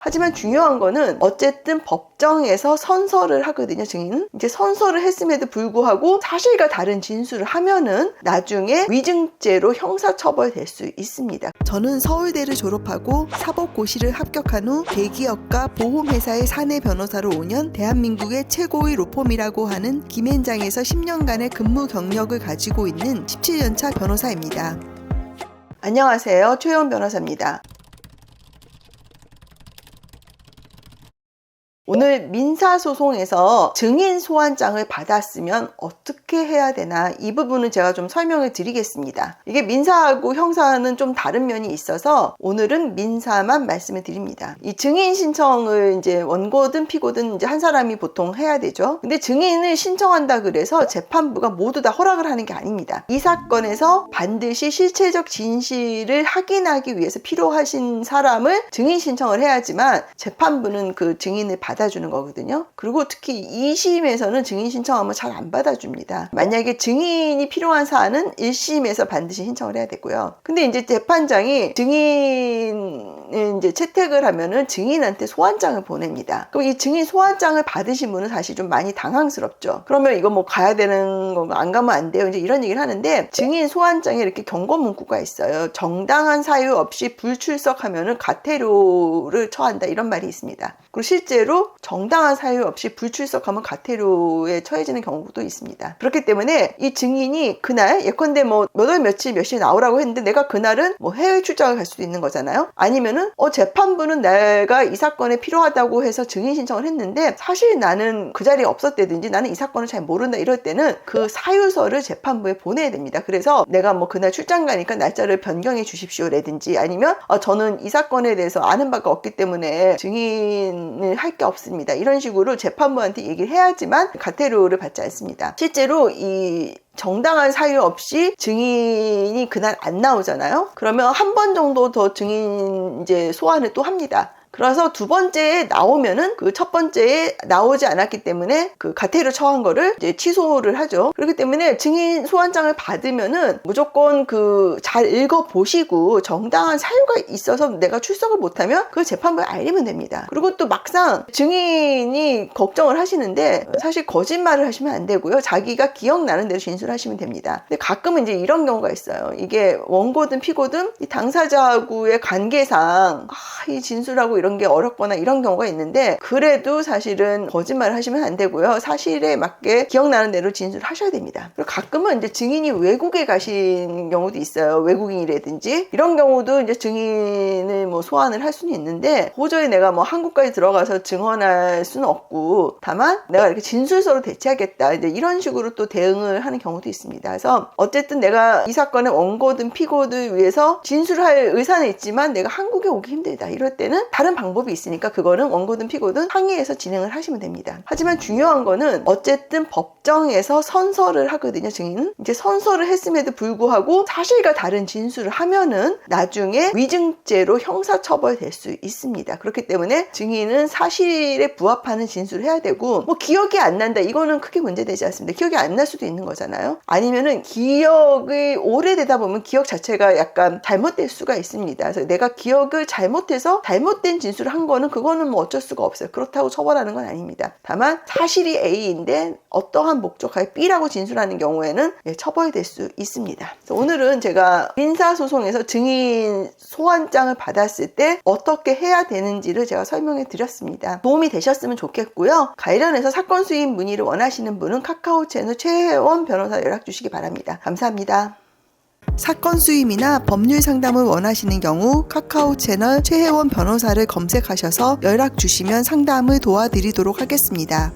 하지만 중요한 거는 어쨌든 법정에서 선서를 하거든요. 증인은 이제 선서를 했음에도 불구하고 사실과 다른 진술을 하면은 나중에 위증죄로 형사처벌될 수 있습니다. 저는 서울대를 졸업하고 사법고시를 합격한 후 대기업과 보험회사의 사내 변호사로 5년, 대한민국의 최고의 로펌이라고 하는 김앤장에서 10년간의 근무 경력을 가지고 있는 17년차 변호사입니다. 안녕하세요. 최혜원 변호사입니다. 오늘 민사소송에서 증인 소환장을 받았으면 어떻게 해야 되나, 이 부분은 제가 좀 설명을 드리겠습니다. 이게 민사하고 형사는 좀 다른 면이 있어서 오늘은 민사만 말씀을 드립니다. 이 증인 신청을 이제 원고든 피고든 이제 한 사람이 보통 해야 되죠. 근데 증인을 신청한다 그래서 재판부가 모두 다 허락을 하는 게 아닙니다. 이 사건에서 반드시 실체적 진실을 확인하기 위해서 필요하신 사람을 증인 신청을 해야지만 재판부는 그 증인을 받아주는 거거든요. 그리고 특히 2심에서는 증인 신청하면 잘 안 받아줍니다. 만약에 증인이 필요한 사안은 1심에서 반드시 신청을 해야 되고요. 근데 이제 재판장이 증인을 이제 채택을 하면은 증인한테 소환장을 보냅니다. 그럼 이 증인 소환장을 받으신 분은 사실 좀 많이 당황스럽죠. 그러면 이거 뭐 가야 되는 건가, 안 가면 안 돼요, 이제 이런 얘기를 하는데, 증인 소환장에 이렇게 경고 문구가 있어요. 정당한 사유 없이 불출석하면은 과태료를 처한다, 이런 말이 있습니다. 그리고 실제로 정당한 사유 없이 불출석하면 과태료에 처해지는 경우도 있습니다. 그렇기 때문에 이 증인이 그날 예컨대 뭐 몇 월 며칠 몇 시에 나오라고 했는데 내가 그날은 뭐 해외 출장을 갈 수도 있는 거잖아요. 아니면은 재판부는 내가 이 사건에 필요하다고 해서 증인 신청을 했는데 사실 나는 그 자리에 없었다든지 나는 이 사건을 잘 모른다, 이럴 때는 그 사유서를 재판부에 보내야 됩니다. 그래서 내가 뭐 그날 출장 가니까 날짜를 변경해 주십시오라든지, 아니면 저는 이 사건에 대해서 아는 바가 없기 때문에 증인을 할 게 없습니다, 이런 식으로 재판부한테 얘기를 해야지만 과태료를 받지 않습니다. 실제로 이 정당한 사유 없이 증인이 그날 안 나오잖아요. 그러면 한 번 정도 더 증인 이제 소환을 또 합니다. 그래서 두 번째에 나오면은 그 첫 번째에 나오지 않았기 때문에 그 과태료 처한 거를 이제 취소를 하죠. 그렇기 때문에 증인 소환장을 받으면은 무조건 그 잘 읽어보시고 정당한 사유가 있어서 내가 출석을 못하면 그걸 재판부에 알리면 됩니다. 그리고 또 막상 증인이 걱정을 하시는데 사실 거짓말을 하시면 안 되고요. 자기가 기억나는 대로 진술하시면 됩니다. 근데 가끔은 이제 이런 경우가 있어요. 이게 원고든 피고든 이 당사자하고의 관계상 이 진술하고 이런 게 어렵거나 이런 경우가 있는데, 그래도 사실은 거짓말을 하시면 안 되고요. 사실에 맞게 기억나는 대로 진술하셔야 됩니다. 그리고 가끔은 이제 증인이 외국에 가신 경우도 있어요. 외국인이라든지 이런 경우도 이제 증인을 뭐 소환을 할 수는 있는데, 도저히 내가 뭐 한국까지 들어가서 증언할 수는 없고 다만 내가 이렇게 진술서로 대체하겠다, 이제 이런 식으로 또 대응을 하는 경우도 있습니다. 그래서 어쨌든 내가 이 사건의 원고든 피고들 위해서 진술할 의사는 있지만 내가 한국에 오기 힘들다, 이럴 때는 다른 방법이 있으니까 그거는 원고든 피고든 상의해서 진행을 하시면 됩니다. 하지만 중요한 거는 어쨌든 법정에서 선서를 하거든요. 증인은 이제 선서를 했음에도 불구하고 사실과 다른 진술을 하면은 나중에 위증죄로 형사처벌될 수 있습니다. 그렇기 때문에 증인은 사실에 부합하는 진술을 해야 되고, 뭐 기억이 안 난다, 이거는 크게 문제되지 않습니다. 기억이 안 날 수도 있는 거잖아요. 아니면은 기억이 오래되다 보면 기억 자체가 약간 잘못될 수가 있습니다. 그래서 내가 기억을 잘못해서 잘못된 진술을 한 거는 그거는 뭐 어쩔 수가 없어요. 그렇다고 처벌하는 건 아닙니다. 다만 사실이 A인데 어떠한 목적하에 B라고 진술하는 경우에는 처벌될 수 있습니다. 그래서 오늘은 제가 민사소송에서 증인 소환장을 받았을 때 어떻게 해야 되는지를 제가 설명해 드렸습니다. 도움이 되셨으면 좋겠고요. 관련해서 사건 수입 문의를 원하시는 분은 카카오 채널 최혜원 변호사 연락 주시기 바랍니다. 감사합니다. 사건 수임이나 법률 상담을 원하시는 경우 카카오 채널 최혜원 변호사를 검색하셔서 연락 주시면 상담을 도와드리도록 하겠습니다.